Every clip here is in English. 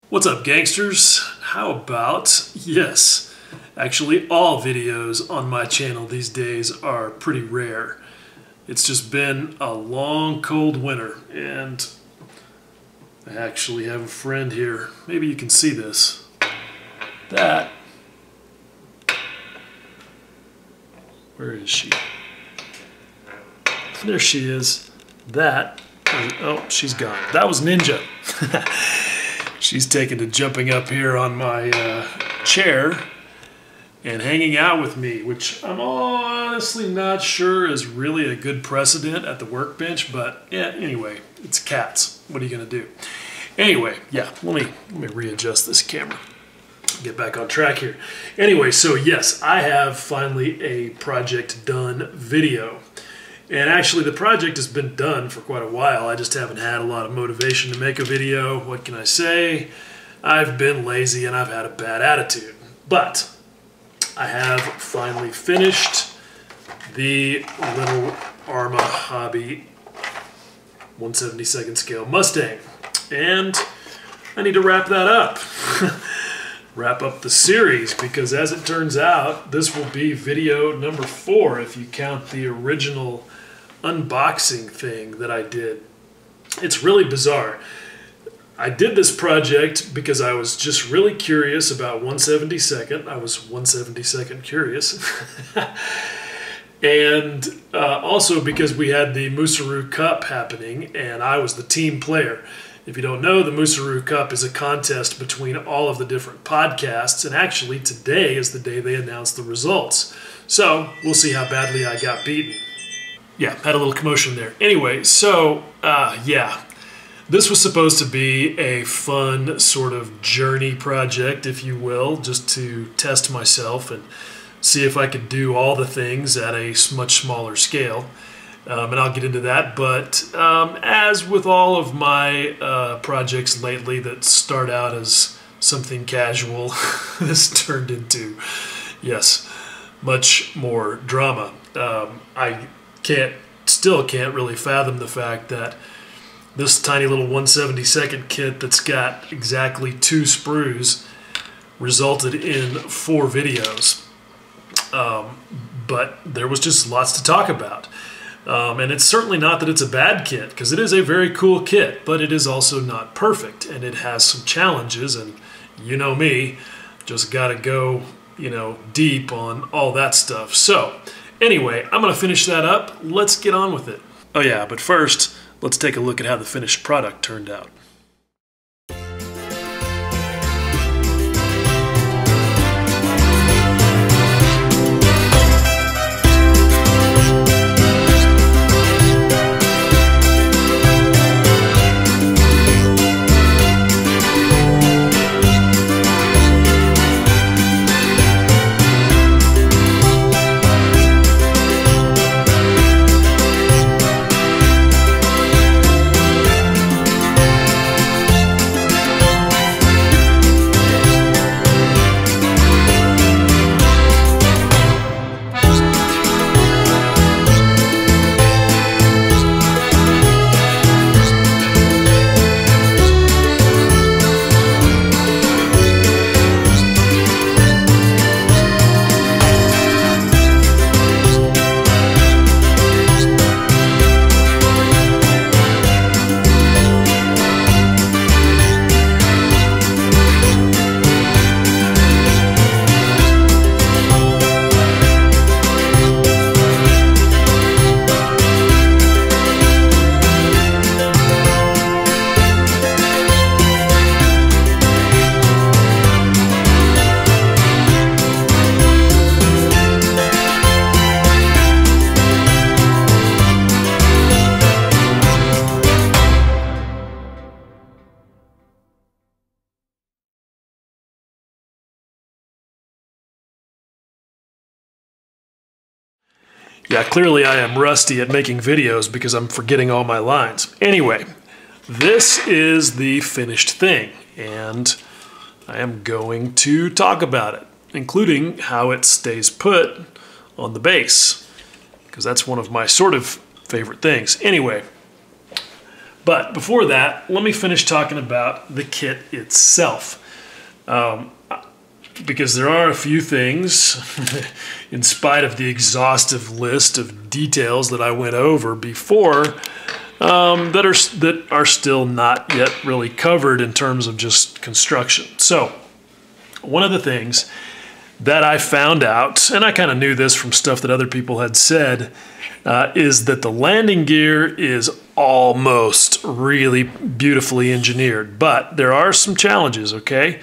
What's up, gangsters? How about, yes, actually all videos on my channel these days are pretty rare. It's just been a long, cold winter, and I actually have a friend here. Maybe you can see this. That, where is she? There she is. That, oh, she's gone. That was Ninja. She's taken to jumping up here on my chair and hanging out with me, which I'm honestly not sure is really a good precedent at the workbench, but yeah, anyway, it's cats. What are you gonna do? Anyway, yeah, let me readjust this camera. Get back on track here. Anyway, so yes, I have finally a project done video. And actually the project has been done for quite a while. I just haven't had a lot of motivation to make a video. What can I say? I've been lazy and I've had a bad attitude. But I have finally finished the little Arma hobby 1/72nd scale Mustang. And I need to wrap that up. Wrap up the series, because as it turns out, this will be video number 4 if you count the original unboxing thing that I did. It's really bizarre. I did this project because I was just really curious about 1/72nd. I was 1/72nd curious. And also because we had the Musaru Cup happening and I was the team player. If you don't know, the Musaru Cup is a contest between all of the different podcasts, and actually today is the day they announced the results. So we'll see how badly I got beaten. Yeah, had a little commotion there. Anyway, so yeah, this was supposed to be a fun sort of journey project, if you will, just to test myself and see if I could do all the things at a much smaller scale. And I'll get into that, but as with all of my projects lately that start out as something casual, this turned into, yes, much more drama. I still can't really fathom the fact that this tiny little 1/72nd kit that's got exactly 2 sprues resulted in 4 videos. But there was just lots to talk about. And it's certainly not that it's a bad kit, because it is a very cool kit, but it is also not perfect, and it has some challenges, and you know me, just gotta go, you know, deep on all that stuff. So anyway, I'm gonna finish that up. Let's get on with it. Oh yeah, but first, let's take a look at how the finished product turned out. Yeah, clearly I am rusty at making videos because I'm forgetting all my lines. Anyway, this is the finished thing, and I am going to talk about it, including how it stays put on the base, because that's one of my sort of favorite things. Anyway, But before that, let me finish talking about the kit itself. Because there are a few things, in spite of the exhaustive list of details that I went over before, that are still not yet really covered in terms of just construction. So, one of the things that I found out, and I kind of knew this from stuff that other people had said, is that the landing gear is almost really beautifully engineered, but there are some challenges, okay?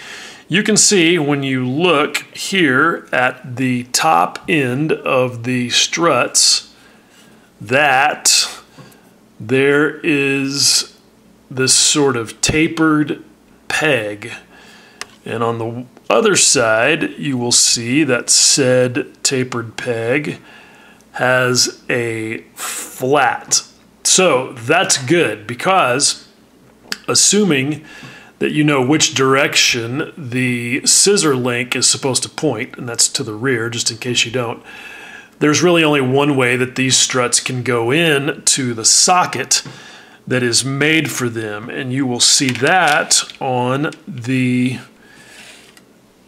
You can see when you look here at the top end of the struts that there is this sort of tapered peg, and on the other side you will see that said tapered peg has a flat. So that's good, because assuming that you know which direction the scissor link is supposed to point, and that's to the rear, just in case you don't, there's really only one way that these struts can go in to the socket that is made for them, and you will see that on the,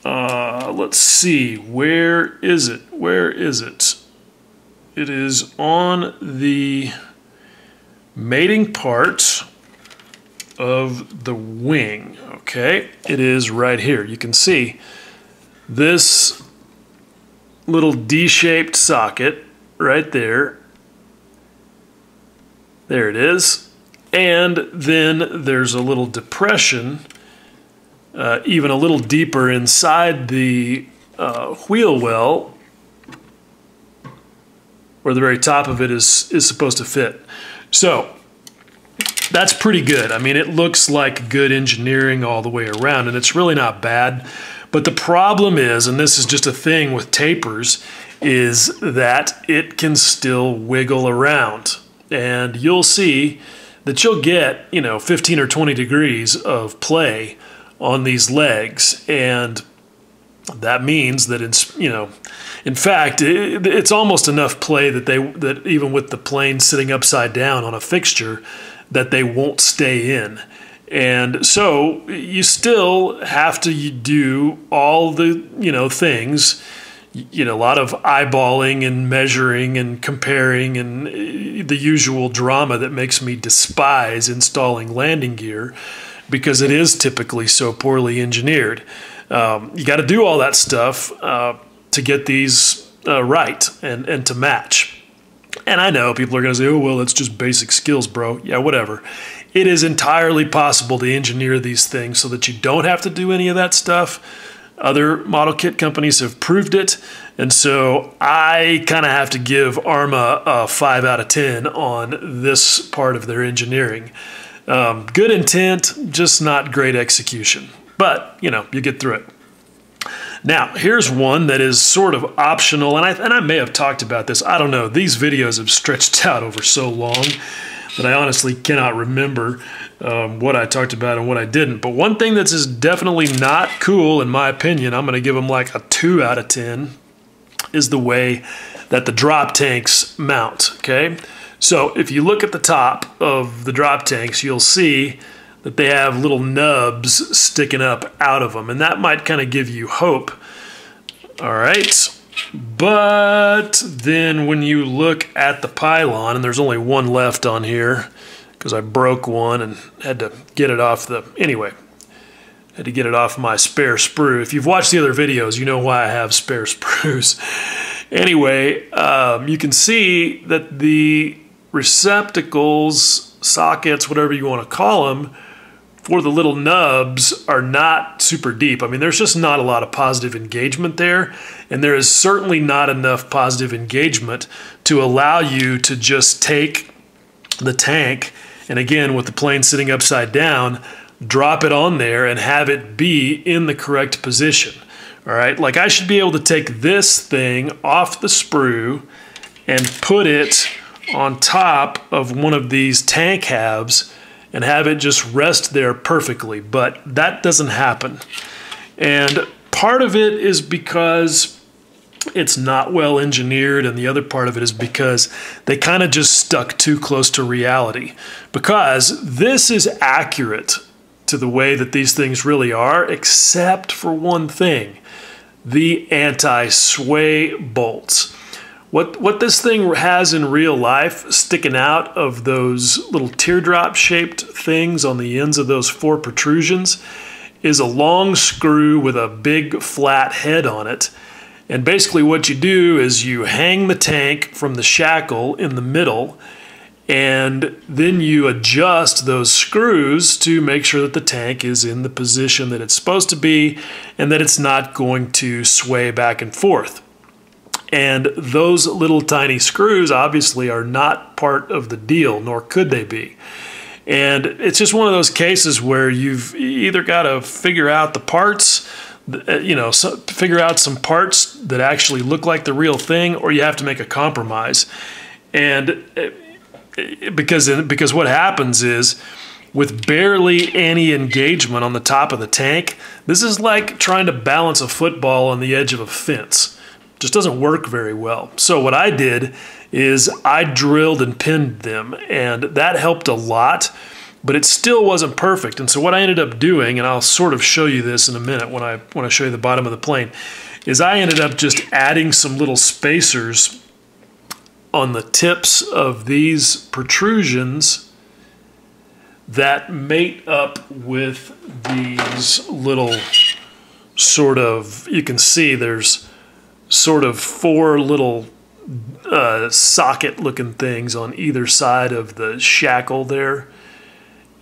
let's see, where is it? Where is it? It is on the mating part of the wing, okay? It is right here. You can see this little D-shaped socket right there. There it is. And then there's a little depression, even a little deeper inside the wheel well, where the very top of it is supposed to fit. So that's pretty good. I mean, it looks like good engineering all the way around, and it's really not bad. But the problem is, and this is just a thing with tapers, is that it can still wiggle around. And you'll see that you'll get, 15 or 20 degrees of play on these legs. And that means that it's, in fact, it's almost enough play that even with the plane sitting upside down on a fixture, that they won't stay in. And so you still have to do all the, things, a lot of eyeballing and measuring and comparing and the usual drama that makes me despise installing landing gear, because it is typically so poorly engineered. You got to do all that stuff to get these right and to match. And I know people are going to say, oh, well, it's just basic skills, bro. Yeah, whatever. It is entirely possible to engineer these things so that you don't have to do any of that stuff. Other model kit companies have proved it. And so I kind of have to give Arma a 5 out of 10 on this part of their engineering. Good intent, just not great execution. But, you get through it. Now, here's one that is sort of optional, and I may have talked about this. I don't know. These videos have stretched out over so long that I honestly cannot remember what I talked about and what I didn't. But one thing that's just definitely not cool, in my opinion, I'm going to give them like a 2 out of 10, is the way that the drop tanks mount, okay? So if you look at the top of the drop tanks, you'll see that they have little nubs sticking up out of them, and that might kind of give you hope. All right, but then when you look at the pylon, and there's only one left on here because I broke one and had to get it off had to get it off my spare sprue. If you've watched the other videos, you know why I have spare sprues. Anyway, you can see that the receptacles, sockets, whatever you want to call them, for the little nubs are not super deep. I mean, there's just not a lot of positive engagement there, and there is certainly not enough positive engagement to allow you to just take the tank, and again, with the plane sitting upside down, drop it on there and have it be in the correct position. All right, like I should be able to take this thing off the sprue and put it on top of one of these tank halves and have it just rest there perfectly, but that doesn't happen. And part of it is because it's not well engineered, and the other part of it is because they kind of just stuck too close to reality. Because this is accurate to the way that these things really are, except for one thing: the anti-sway bolts. What this thing has in real life, sticking out of those little teardrop-shaped things on the ends of those 4 protrusions, is a long screw with a big flat head on it. And basically what you do is you hang the tank from the shackle in the middle, and then you adjust those screws to make sure that the tank is in the position that it's supposed to be and that it's not going to sway back and forth. And those little tiny screws obviously are not part of the deal, nor could they be. And it's just one of those cases where you've either got to figure out the parts, figure out some parts that actually look like the real thing, or you have to make a compromise. And because what happens is, with barely any engagement on the top of the tank, this is like trying to balance a football on the edge of a fence. Just doesn't work very well. So what I did is I drilled and pinned them, and that helped a lot, but it still wasn't perfect. And so what I ended up doing, and I'll sort of show you this in a minute when I show you the bottom of the plane, is I ended up just adding some little spacers on the tips of these protrusions that mate up with these little sort of, you can see there's sort of 4 little socket looking things on either side of the shackle there,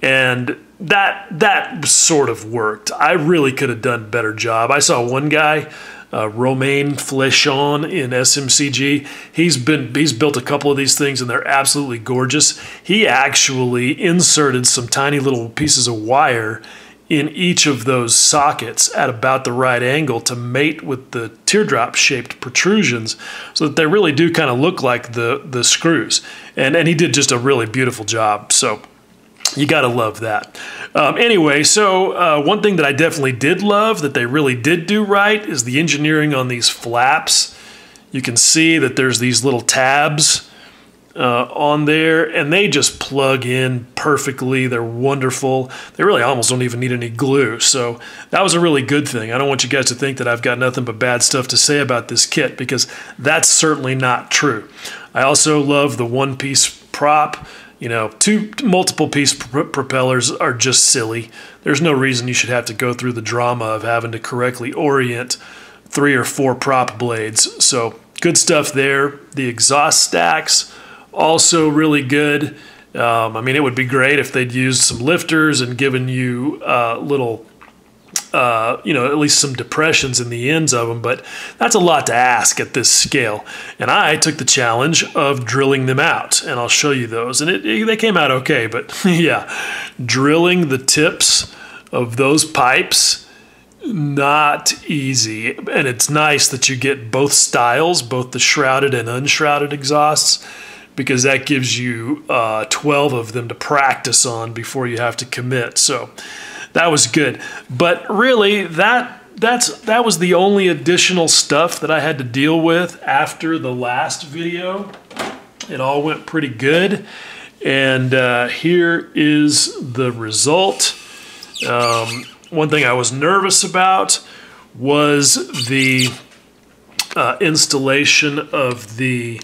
and that sort of worked. I really could have done a better job. I saw one guy, Romain Flechon in SMCG. He's built a couple of these things, and they're absolutely gorgeous. He actually inserted some tiny little pieces of wire in each of those sockets at about the right angle to mate with the teardrop-shaped protrusions, so that they really do kind of look like the screws. And he did just a really beautiful job. So you got to love that. Anyway, so one thing that I definitely did love that they really did do right is the engineering on these flaps. You can see that there's these little tabs on there, and they just plug in perfectly. They're wonderful. They really almost don't even need any glue, so that was a really good thing. I don't want you guys to think that I've got nothing but bad stuff to say about this kit, because that's certainly not true. I also love the one-piece prop. You know, 2 multiple-piece propellers are just silly. There's no reason you should have to go through the drama of having to correctly orient 3 or 4 prop blades. So good stuff there. The exhaust stacks, also really good. I mean, it would be great if they'd used some lifters and given you little, at least some depressions in the ends of them, but that's a lot to ask at this scale. And I took the challenge of drilling them out, and I'll show you those. And they came out okay, but yeah, drilling the tips of those pipes, not easy. And it's nice that you get both styles, both the shrouded and unshrouded exhausts, because that gives you 12 of them to practice on before you have to commit. So that was good. But really, that was the only additional stuff that I had to deal with after the last video. It all went pretty good. And here is the result. One thing I was nervous about was the installation of the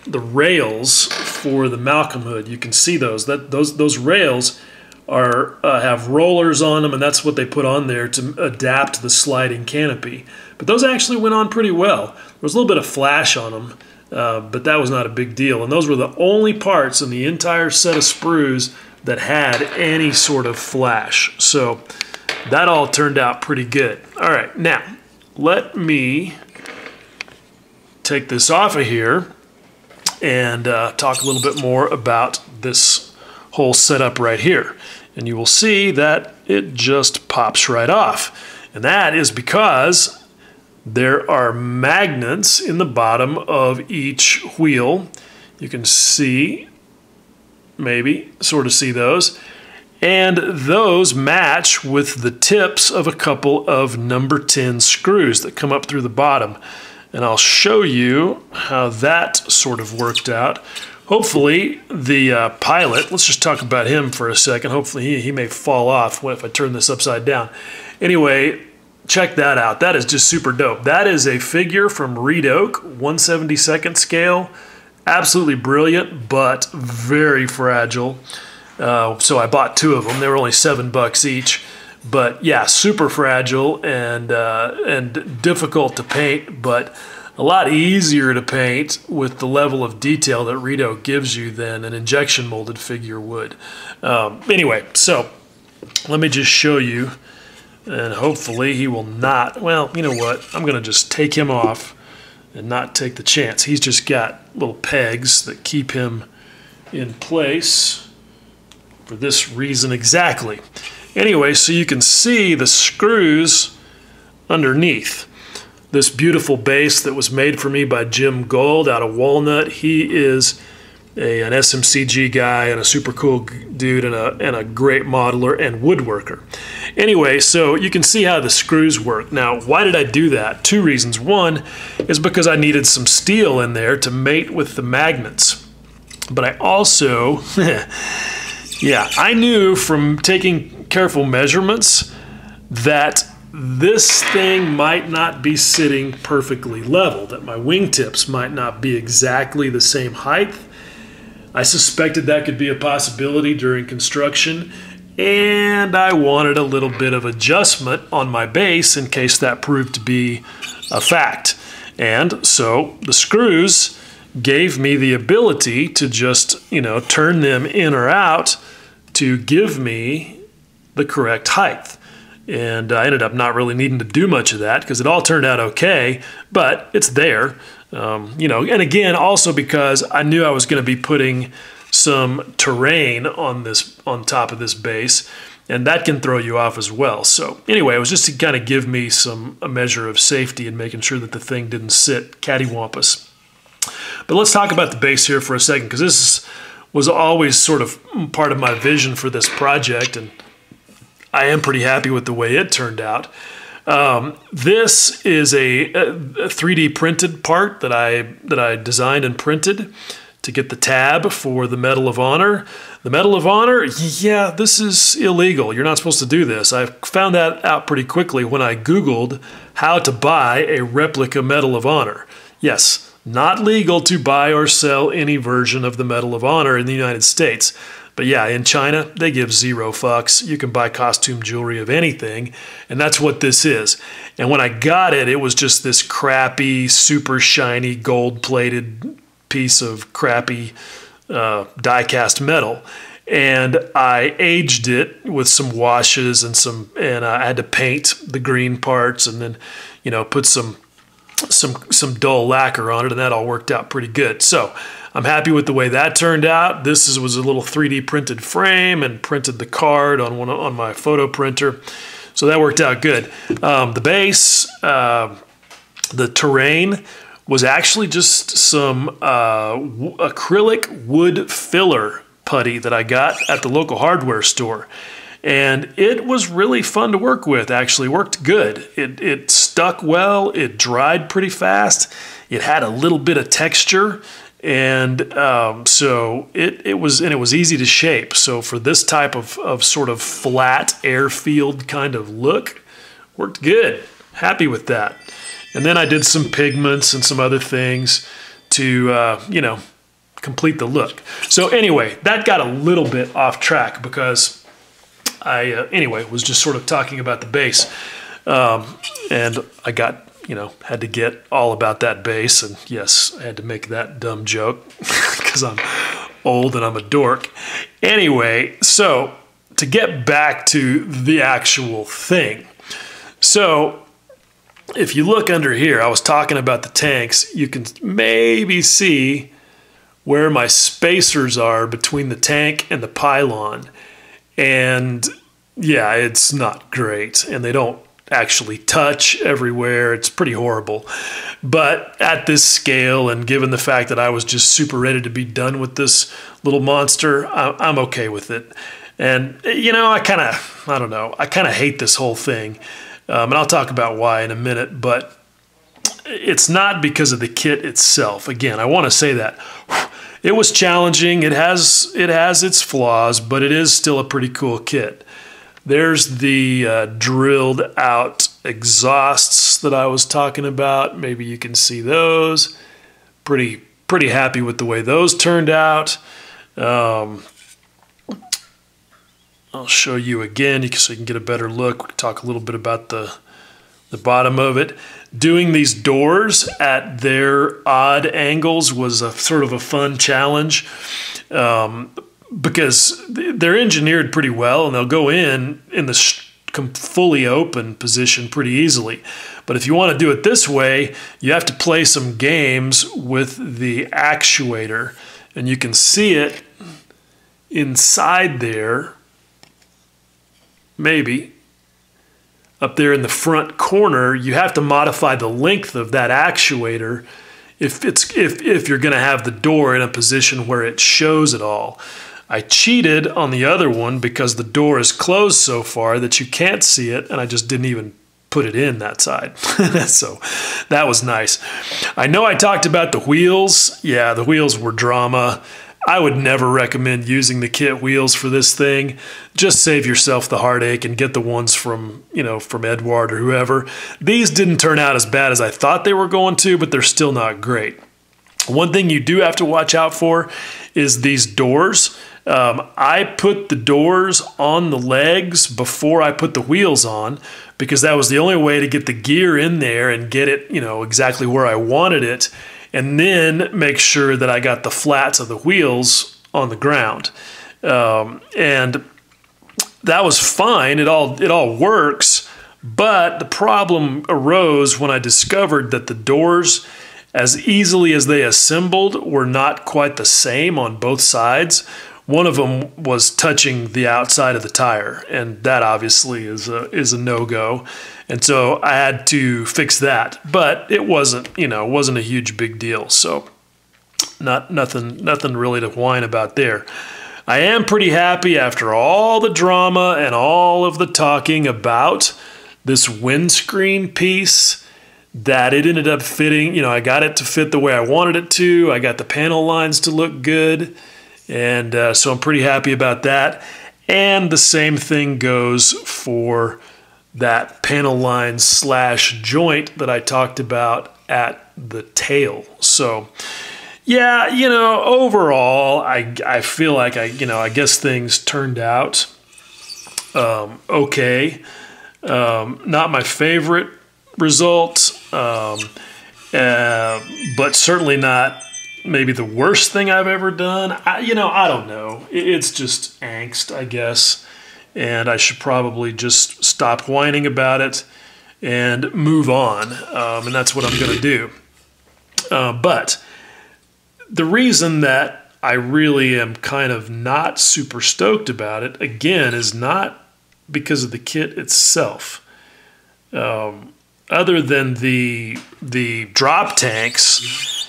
rails for the Malcolm hood. You can see those rails have rollers on them, and that's what they put on there to adapt the sliding canopy. But those actually went on pretty well. There was a little bit of flash on them, but that was not a big deal. And those were the only parts in the entire set of sprues that had any sort of flash. So that all turned out pretty good. All right, now let me take this off of here and talk a little bit more about this whole setup right here. And you will see that it just pops right off. And that is because there are magnets in the bottom of each wheel. You can see, maybe sort of see those. And those match with the tips of a couple of number 10 screws that come up through the bottom. And I'll show you how that sort of worked out. Hopefully the pilot, let's just talk about him for a second. Hopefully he may fall off if I turn this upside down. Anyway, check that out. That is just super dope. That is a figure from Reed Oak, 1/72nd scale. Absolutely brilliant, but very fragile. So I bought 2 of them. They were only $7 each. But yeah, super fragile and difficult to paint, but a lot easier to paint with the level of detail that Reed Oak gives you than an injection molded figure would. Anyway, so let me just show you, and hopefully he will not, well, you know what, I'm going to just take him off and not take the chance. He's just got little pegs that keep him in place for this reason exactly. Anyway, so you can see the screws underneath. This beautiful base that was made for me by Jim Gold out of Walnut. He is an SMCG guy and a super cool dude and a great modeler and woodworker. Anyway, so you can see how the screws work. Now, why did I do that? 2 reasons. One is because I needed some steel in there to mate with the magnets. But I also, yeah, I knew from taking careful measurements that this thing might not be sitting perfectly level, that my wingtips might not be exactly the same height. I suspected that could be a possibility during construction, and I wanted a little bit of adjustment on my base in case that proved to be a fact. And so the screws gave me the ability to just, turn them in or out to give me the correct height. And I ended up not really needing to do much of that because it all turned out okay, but it's there. And again, also because I knew I was going to be putting some terrain on top of this base, and that can throw you off as well. So anyway, it was just to kind of give me a measure of safety and making sure that the thing didn't sit cattywampus. But let's talk about the base here for a second, because this was always sort of part of my vision for this project, and I am pretty happy with the way it turned out. This is a 3D printed part that I designed and printed to get the tab for the Medal of Honor. The Medal of Honor, yeah, this is illegal. You're not supposed to do this. I found that out pretty quickly when I Googled how to buy a replica Medal of Honor. Yes, not legal to buy or sell any version of the Medal of Honor in the United States. But yeah, in China, they give 0 fucks. You can buy costume jewelry of anything, and that's what this is. And when I got it, it was just this crappy, super shiny, gold-plated piece of crappy die-cast metal. And I aged it with some washes and I had to paint the green parts and then, put some dull lacquer on it, and that all worked out pretty good. So I'm happy with the way that turned out. This was a little 3D printed frame and printed the card on my photo printer. So that worked out good. The base, the terrain was actually just some acrylic wood filler putty that I got at the local hardware store. And it was really fun to work with, actually. Worked good. It stuck well. It dried pretty fast. It had a little bit of texture. And so it was easy to shape. So for this type of sort of flat airfield kind of look, worked good. Happy with that. And then I did some pigments and some other things to, complete the look. So anyway, that got a little bit off track because I, was just sort of talking about the base. And I got, had to get all about that base. And yes, I had to make that dumb joke because I'm old and I'm a dork. Anyway, so to get back to the actual thing. So if you look under here, I was talking about the tanks. You can maybe see where my spacers are between the tank and the pylon. And yeah, it's not great. And they don't actually touch everywhere. It's pretty horrible. But at this scale, and given the fact that I was just super ready to be done with this little monster, I'm okay with it. And, you know, I don't know, I kind of hate this whole thing. And I'll talk about why in a minute, but it's not because of the kit itself. Again, I want to say that. It was challenging. It has its flaws, but it is still a pretty cool kit. There's the drilled out exhausts that I was talking about. Maybe you can see those. Pretty happy with the way those turned out. I'll show you again so you can get a better look. We can talk a little bit about the bottom of it. Doing these doors at their odd angles was a sort of a fun challenge because they're engineered pretty well, and they'll go in the fully open position pretty easily. But if you want to do it this way, you have to play some games with the actuator, and you can see it inside there, maybe. Up there in the front corner, you have to modify the length of that actuator if you're going to have the door in a position where it shows it all. I cheated on the other one because the door is closed so far that you can't see it, and I just didn't even put it in that side. So that was nice. I know I talked about the wheels. Yeah, the wheels were drama. I would never recommend using the kit wheels for this thing. Just save yourself the heartache and get the ones from, you know, from Edward or whoever. These didn't turn out as bad as I thought they were going to, but they're still not great. One thing you do have to watch out for is these doors. I put the doors on the legs before I put the wheels on because that was the only way to get the gear in there and get it, you know, exactly where I wanted it, and then make sure that I got the flats of the wheels on the ground. And that was fine. It all works, but the problem arose when I discovered that the doors, as easily as they assembled, were not quite the same on both sides. One of them was touching the outside of the tire, and that obviously is a no-go. And so I had to fix that, but it wasn't a huge big deal. So nothing really to whine about there. I am pretty happy after all the drama and all of the talking about this windscreen piece that it ended up fitting. You know, I got it to fit the way I wanted it to. I got the panel lines to look good. And so I'm pretty happy about that. And the same thing goes for that panel line / joint that I talked about at the tail. So yeah, you know, overall, I feel like I guess things turned out okay. Not my favorite result, but certainly not maybe the worst thing I've ever done. I don't know. It's just angst, I guess. And I should probably just stop whining about it and move on. And that's what I'm going to do. But the reason that I really am kind of not super stoked about it, again, is not because of the kit itself. Other than the drop tanks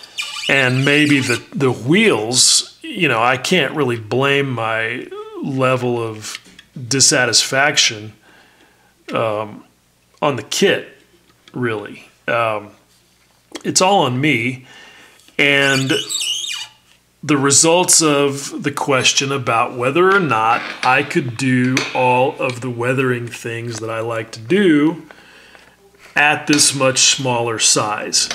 and maybe the wheels, you know, I can't really blame my level of dissatisfaction on the kit, really. It's all on me. And the results of the question about whether or not I could do all of the weathering things that I like to do at this much smaller size.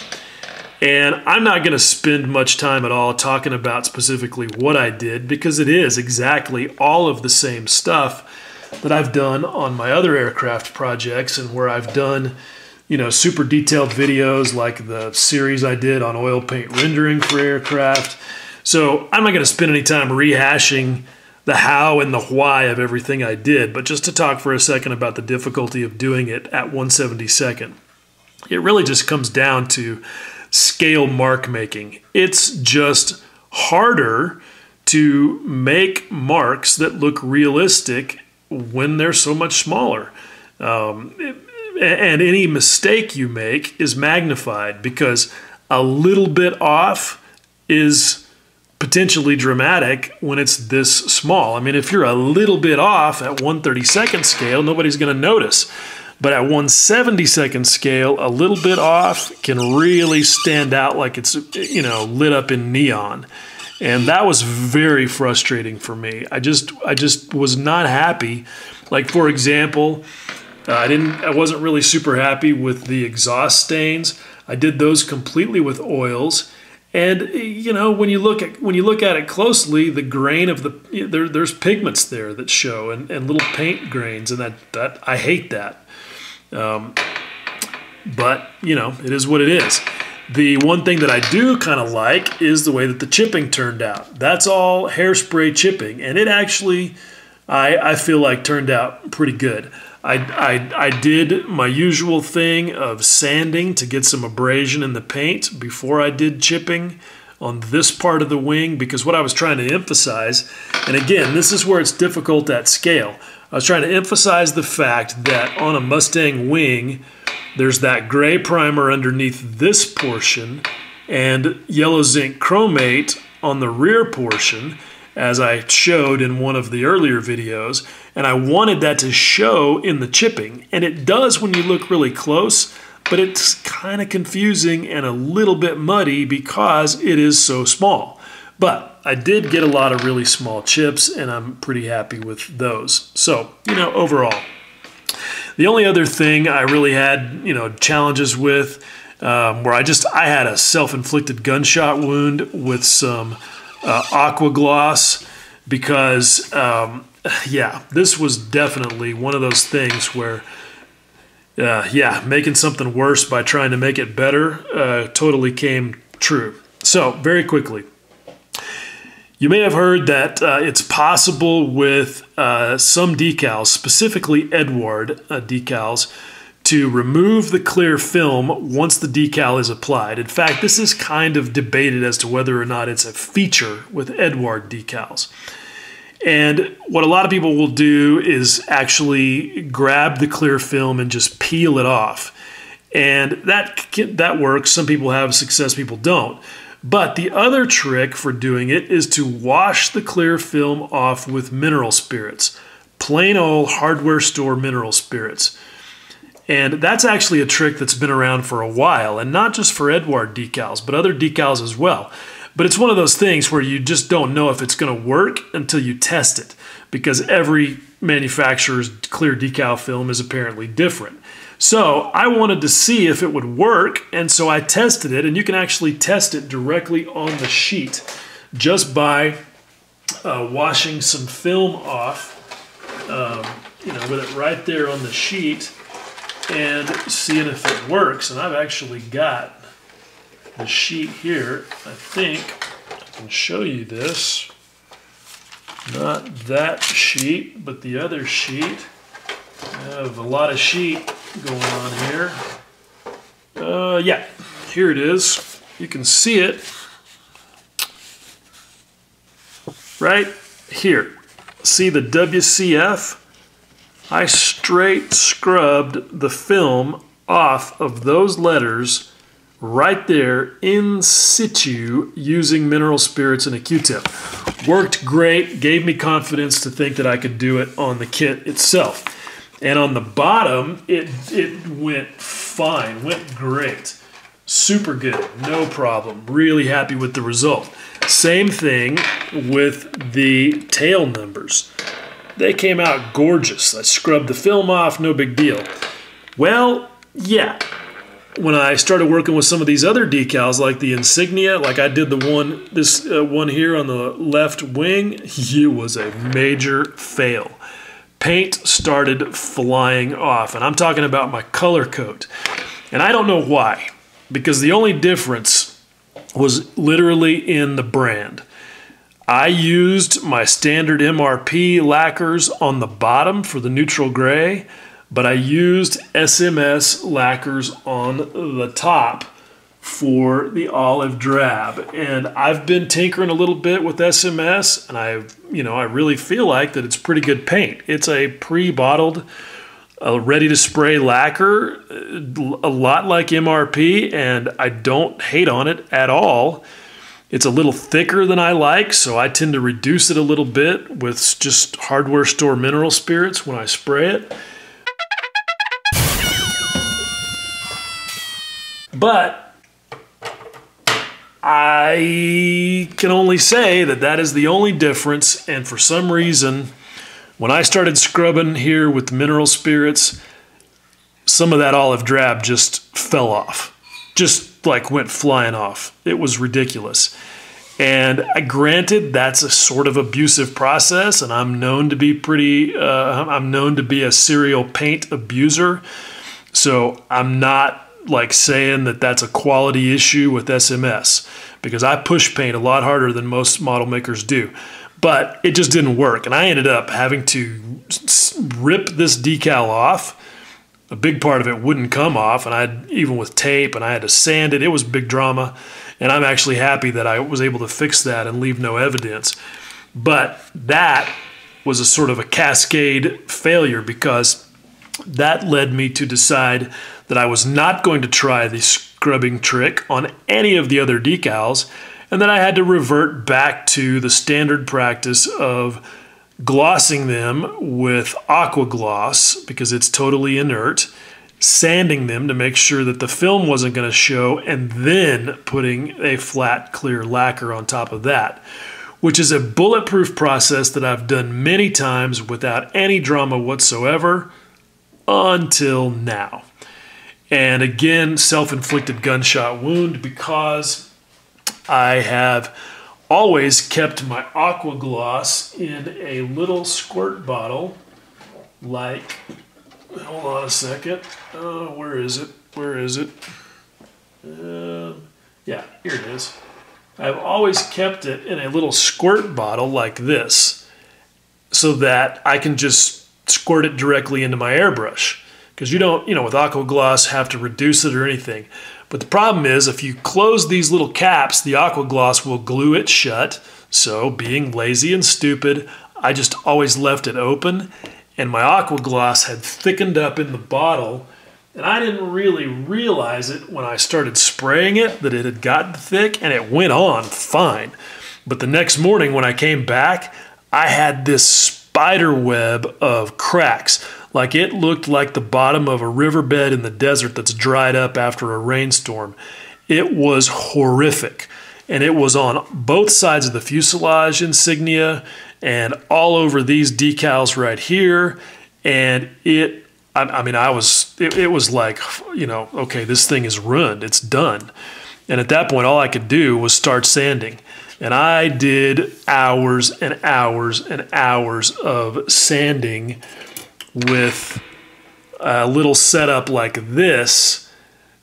And I'm not going to spend much time at all talking about specifically what I did, because it is exactly all of the same stuff that I've done on my other aircraft projects, and where I've done, you know, super detailed videos like the series I did on oil paint rendering for aircraft. So I'm not going to spend any time rehashing the how and the why of everything I did, but just to talk for a second about the difficulty of doing it at 1/72. It really just comes down to scale mark making. It's just harder to make marks that look realistic when they're so much smaller. And any mistake you make is magnified, because a little bit off is potentially dramatic when it's this small. I mean, if you're a little bit off at 1/32nd scale, nobody's going to notice. But at 1/72nd scale, a little bit off can really stand out like it's, you know, lit up in neon. And that was very frustrating for me. I just was not happy. Like, for example, I wasn't really super happy with the exhaust stains. I did those completely with oils. And you know, when you look at it closely, the grain of there's pigments there that show, and little paint grains, and that I hate that. But you know, it is what it is. The one thing that I do kind of like is the way that the chipping turned out. That's all hairspray chipping, and it actually, I feel like, turned out pretty good. I did my usual thing of sanding to get some abrasion in the paint before I did chipping on this part of the wing, because what I was trying to emphasize, and again, this is where it's difficult at scale, I was trying to emphasize the fact that on a Mustang wing, there's that gray primer underneath this portion and yellow zinc chromate on the rear portion, as I showed in one of the earlier videos, and I wanted that to show in the chipping. And it does when you look really close, but it's kind of confusing and a little bit muddy because it is so small. But I did get a lot of really small chips, and I'm pretty happy with those. So, you know, overall. The only other thing I really had, you know, challenges with, where I had a self-inflicted gunshot wound with some aqua gloss, because yeah, this was definitely one of those things where yeah, making something worse by trying to make it better totally came true. So very quickly, you may have heard that it's possible with some decals, specifically Edward decals, to remove the clear film once the decal is applied. In fact, this is kind of debated as to whether or not it's a feature with Edward decals. And what a lot of people will do is actually grab the clear film and just peel it off. And that works. Some people have success, people don't. But the other trick for doing it is to wash the clear film off with mineral spirits, plain old hardware store mineral spirits. And that's actually a trick that's been around for a while, and not just for Edward decals, but other decals as well. But it's one of those things where you just don't know if it's going to work until you test it, because every manufacturer's clear decal film is apparently different. So I wanted to see if it would work, and so I tested it, and you can actually test it directly on the sheet just by washing some film off, you know, with it right there on the sheet, and seeing if it works. And I've actually got the sheet here. I think I can show you this. Not that sheet, but the other sheet. I have a lot of sheet going on here. Yeah, here it is. You can see it right here. See the WCF? I straight scrubbed the film off of those letters right there in situ using mineral spirits and a Q-tip. Worked great, gave me confidence to think that I could do it on the kit itself. And on the bottom, it went fine, went great. Super good, no problem. Really happy with the result. Same thing with the tail numbers. They came out gorgeous. I scrubbed the film off, no big deal. Well, yeah. When I started working with some of these other decals, like the Insignia, like I did this one here on the left wing, it was a major fail. Paint started flying off, and I'm talking about my color coat. And I don't know why, because the only difference was literally in the brand. I used my standard MRP lacquers on the bottom for the neutral gray, but I used SMS lacquers on the top for the olive drab. And I've been tinkering a little bit with SMS, and I really feel like that it's pretty good paint. It's a pre-bottled, ready to spray lacquer, a lot like MRP, and I don't hate on it at all. It's a little thicker than I like, so I tend to reduce it a little bit with just hardware store mineral spirits when I spray it. But I can only say that that is the only difference, and for some reason, when I started scrubbing here with mineral spirits, some of that olive drab just fell off. Just like went flying off. It was ridiculous. And granted, that's a sort of abusive process, and I'm known to be I'm known to be a serial paint abuser. So I'm not like saying that that's a quality issue with SMS, because I push paint a lot harder than most model makers do. But it just didn't work, and I ended up having to rip this decal off. A big part of it wouldn't come off, and even with tape, and I had to sand it. It was big drama, and I'm actually happy that I was able to fix that and leave no evidence. But that was a sort of a cascade failure, because that led me to decide that I was not going to try the scrubbing trick on any of the other decals, and then I had to revert back to the standard practice of glossing them with aqua gloss because it's totally inert, sanding them to make sure that the film wasn't going to show, and then putting a flat clear lacquer on top of that, which is a bulletproof process that I've done many times without any drama whatsoever until now. And again, self-inflicted gunshot wound, because I have always kept my aqua gloss in a little squirt bottle, like, hold on a second, where is it? Yeah, here it is. I've always kept it in a little squirt bottle like this, so that I can just squirt it directly into my airbrush. Because you don't, with aqua gloss, have to reduce it or anything. But the problem is, if you close these little caps, the aqua gloss will glue it shut. So, being lazy and stupid, I just always left it open, and my aqua gloss had thickened up in the bottle, and I didn't really realize it when I started spraying it, that it had gotten thick, and it went on fine. But the next morning when I came back, I had this spider web of cracks. Like it looked like the bottom of a riverbed in the desert that's dried up after a rainstorm. It was horrific. And it was on both sides of the fuselage insignia and all over these decals right here. And it was like, okay, this thing is ruined. It's done. And at that point, all I could do was start sanding. And I did hours and hours and hours of sanding with a little setup like this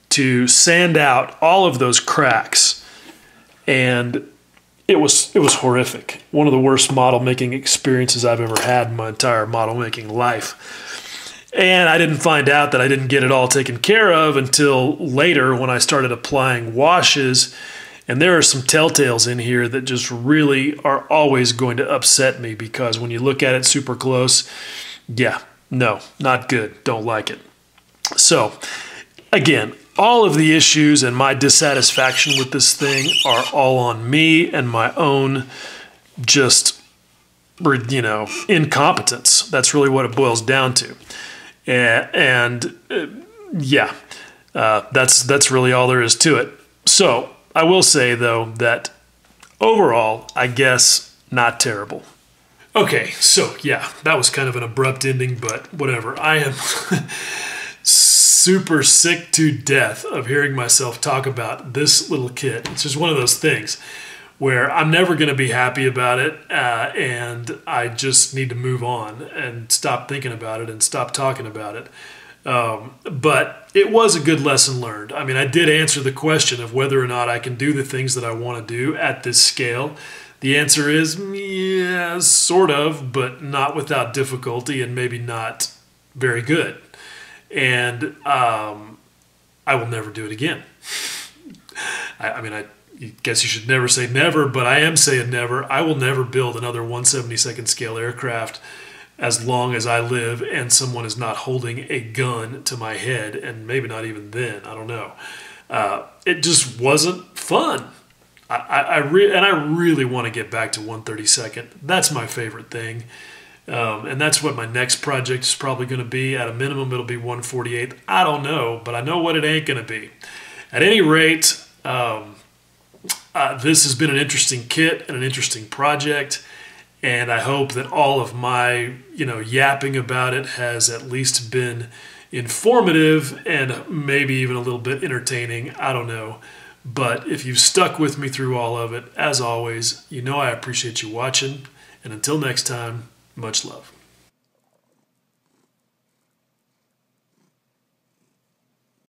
to sand out all of those cracks. And it was horrific. One of the worst model making experiences I've ever had in my entire model making life. And I didn't find out that I didn't get it all taken care of until later, when I started applying washes. And there are some telltales in here that just really are always going to upset me, because when you look at it super close, yeah, no, not good. Don't like it. So, again, all of the issues and my dissatisfaction with this thing are all on me and my own just, incompetence. That's really what it boils down to. That's really all there is to it. So, I will say, though, that overall, I guess, not terrible. Okay, so yeah, that was kind of an abrupt ending, but whatever. I am super sick to death of hearing myself talk about this little kit. It's just one of those things where I'm never going to be happy about it, and I just need to move on and stop thinking about it and stop talking about it. But it was a good lesson learned. I mean, I did answer the question of whether or not I can do the things that I want to do at this scale. The answer is, yeah, sort of, but not without difficulty, and maybe not very good. And I will never do it again. I guess you should never say never, but I am saying never. I will never build another 1/72nd scale aircraft as long as I live and someone is not holding a gun to my head, and maybe not even then. I don't know. It just wasn't fun. I really want to get back to 132nd. That's my favorite thing. And that's what my next project is probably going to be. At a minimum, it'll be 148th. I don't know, but I know what it ain't going to be. At any rate, this has been an interesting kit and an interesting project, and I hope that all of my yapping about it has at least been informative and maybe even a little bit entertaining. I don't know. But if you've stuck with me through all of it, as always, I appreciate you watching. And until next time, much love.